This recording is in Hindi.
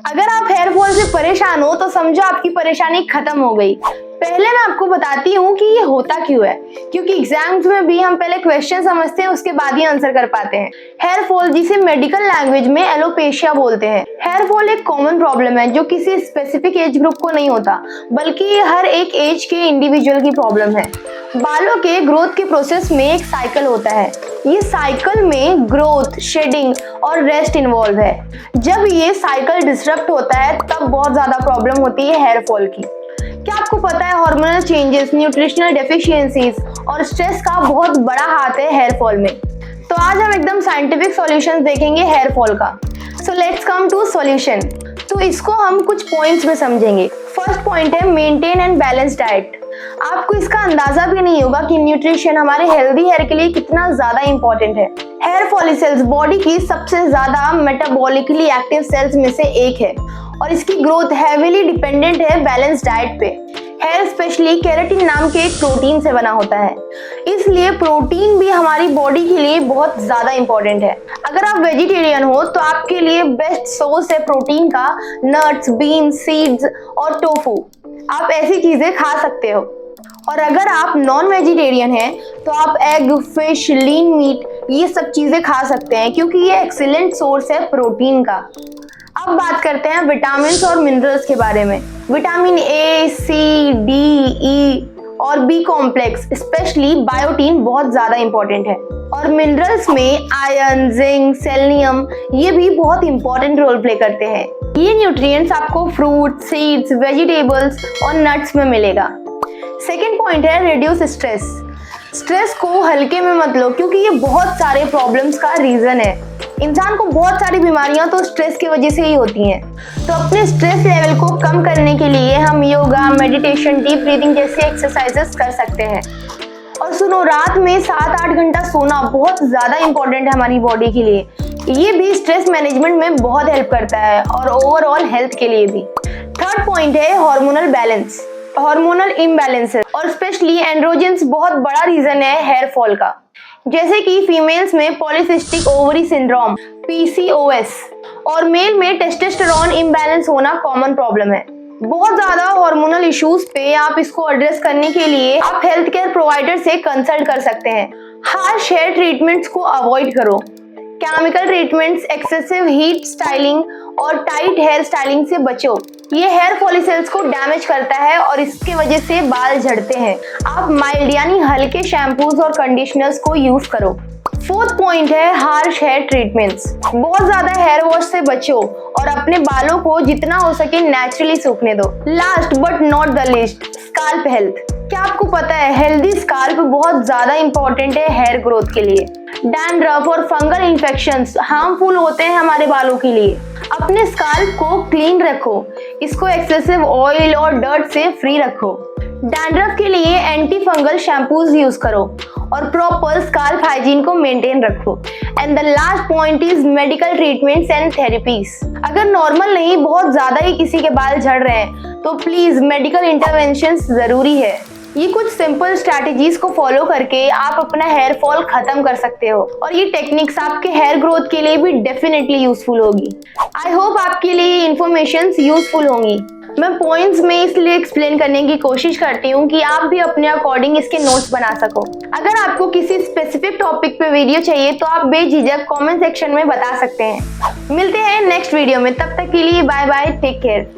अगर आप हेयर फॉल से परेशान हो तो समझो आपकी परेशानी खत्म हो गई। पहले मैं आपको बताती हूँ कि ये होता क्यों है, क्योंकि एग्जाम्स में भी हम पहले क्वेश्चन समझते हैं, उसके बाद ही आंसर कर पाते हैं। हेयर फॉल, जिसे मेडिकल लैंग्वेज में एलोपेशिया बोलते हैं। हेयर फॉल एक कॉमन प्रॉब्लम है जो किसी स्पेसिफिक एज ग्रुप को नहीं होता, बल्कि ये हर एक एज के इंडिविजुअल की प्रॉब्लम है। बालों के ग्रोथ के प्रोसेस में एक साइकिल होता है। ये साइकिल में ग्रोथ, शेडिंग और रेस्ट इन्वॉल्व है। जब ये साइकिल डिसरप्ट होता है तब बहुत ज्यादा प्रॉब्लम होती है हेयर फॉल की। क्या आपको पता है हार्मोनल चेंजेस, न्यूट्रिशनल डेफिशिएंसीज और स्ट्रेस का बहुत बड़ा हाथ है हेयर फॉल में। तो आज हम एकदम साइंटिफिक सॉल्यूशंस देखेंगे हेयर फॉल का। So let's come to solution. तो इसको हम कुछ पॉइंट्स में समझेंगे। फर्स्ट पॉइंट है मेंटेन एंड बैलेंस डाइट। आपको इसका अंदाजा भी नहीं होगा कि न्यूट्रिशन हमारे हेल्दी हेयर के लिए कितना ज्यादा इंपॉर्टेंट है। हेयर फॉलिकल्स बॉडी की सबसे ज्यादा मेटाबॉलिकली एक्टिव सेल्स में से एक है और इसकी ग्रोथ हैवीली डिपेंडेंट है बैलेंस डाइट पे। हेयर स्पेशली केराटिन नाम के एक प्रोटीन से बना होता है, इसलिए प्रोटीन भी हमारी बॉडी के लिए बहुत ज्यादा इंपॉर्टेंट है। अगर आप वेजिटेरियन हो तो आपके लिए बेस्ट सोर्स है प्रोटीन का नट्स, बीन्स, सीड्स और टोफू। आप ऐसी चीजें खा सकते हो। और अगर आप नॉन वेजिटेरियन हैं तो आप एग, फिश, लीन मीट ये सब चीजें खा सकते हैं, क्योंकि ये एक्सीलेंट सोर्स है प्रोटीन का। अब बात करते हैं विटामिन और मिनरल्स के बारे में। विटामिन ए, सी, डी, ई और बी कॉम्प्लेक्स स्पेशली बायोटीन बहुत ज्यादा इंपॉर्टेंट है। और मिनरल्स में आयरन, जिंक, सेलेनियम ये भी बहुत इंपॉर्टेंट रोल प्ले करते हैं। ये न्यूट्रिएंट्स आपको फ्रूट, सीड्स, वेजिटेबल्स और नट्स में मिलेगा। सेकेंड पॉइंट है रिड्यूस स्ट्रेस। स्ट्रेस को हल्के में मत लो, क्योंकि ये बहुत सारे प्रॉब्लम्स का रीजन है। इंसान को बहुत सारी बीमारियां तो स्ट्रेस की वजह से ही होती हैं। तो अपने स्ट्रेस लेवल को कम करने के लिए हम योगा, मेडिटेशन, डीप ब्रीदिंग जैसे एक्सरसाइजेस कर सकते हैं। और सुनो, रात में 7-8 घंटा सोना बहुत ज्यादा इंपॉर्टेंट है हमारी बॉडी के लिए। ये भी स्ट्रेस मैनेजमेंट में बहुत हेल्प करता है और ओवरऑल हेल्थ के लिए भी। थर्ड पॉइंट है हार्मोनल बैलेंस। हार्मोनल इम्बैलेंसेस और स्पेशली एंड्रोजेंस बहुत बड़ा रीजन है हेयर फॉल का, जैसे कि फीमेल्स में पॉलीसिस्टिक ओवरी सिंड्रोम PCOS और मेल में टेस्टोस्टेरोन इम्बैलेंस होना कॉमन प्रॉब्लम है। बहुत ज्यादा हार्मोनल इश्यूज पे आप इसको एड्रेस करने के लिए आप हेल्थ केयर प्रोवाइडर से कंसल्ट कर सकते हैं। हार्श हेयर ट्रीटमेंट्स को अवॉइड करो। Chemical treatments, excessive heat styling और टाइट हेयर स्टाइलिंग से बचो। ये हेयर फॉलिकल्स को डैमेज करता है और इसके वजह से बाल झड़ते हैं। आप माइल्ड यानी हल्के शैम्पूज और कंडीशनर्स को यूज करो। फोर्थ पॉइंट है हार्श हेयर ट्रीटमेंट्स। बहुत ज्यादा हेयर वॉश से बचो और अपने बालों को जितना हो सके नेचुरली सूखने दो। Last but not the least, scalp health. क्या आपको पता है हेल्दी स्काल्प बहुत ज्यादा इंपॉर्टेंट है हेयर ग्रोथ के लिए। डैंड्रफ और फंगल इन्फेक्शंस हार्मफुल होते हैं हमारे बालों के लिए। अपने स्काल्प को क्लीन रखो, इसको एक्सेसिव ऑयल और डर्ट से फ्री रखो। डैंड्रफ के लिए एंटी फंगल शैम्पूज यूज करो और प्रॉपर स्काल्प हाइजीन को मेंटेन रखो। And the last point is medical treatments and therapies. अगर नॉर्मल नहीं, बहुत ज्यादा ही किसी के बाल झड़ रहे हैं तो प्लीज मेडिकल इंटरवेंशन जरूरी है। ये कुछ सिंपल स्ट्रैटेजीज को फॉलो करके आप अपना हेयर फॉल खत्म कर सकते हो और ये टेक्निक्स आपके हेयर ग्रोथ के लिए भी डेफिनेटली यूजफुल होगी। आई होप आपके लिए ये इन्फॉर्मेशन यूजफुल होंगी। मैं पॉइंट्स में इसलिए एक्सप्लेन करने की कोशिश करती हूँ कि आप भी अपने अकॉर्डिंग इसके नोट्स बना सको। अगर आपको किसी स्पेसिफिक टॉपिक पे वीडियो चाहिए तो आप बेझिझक कमेंट सेक्शन में बता सकते हैं। मिलते हैं नेक्स्ट वीडियो में, तब तक के लिए बाय बाय, टेक केयर।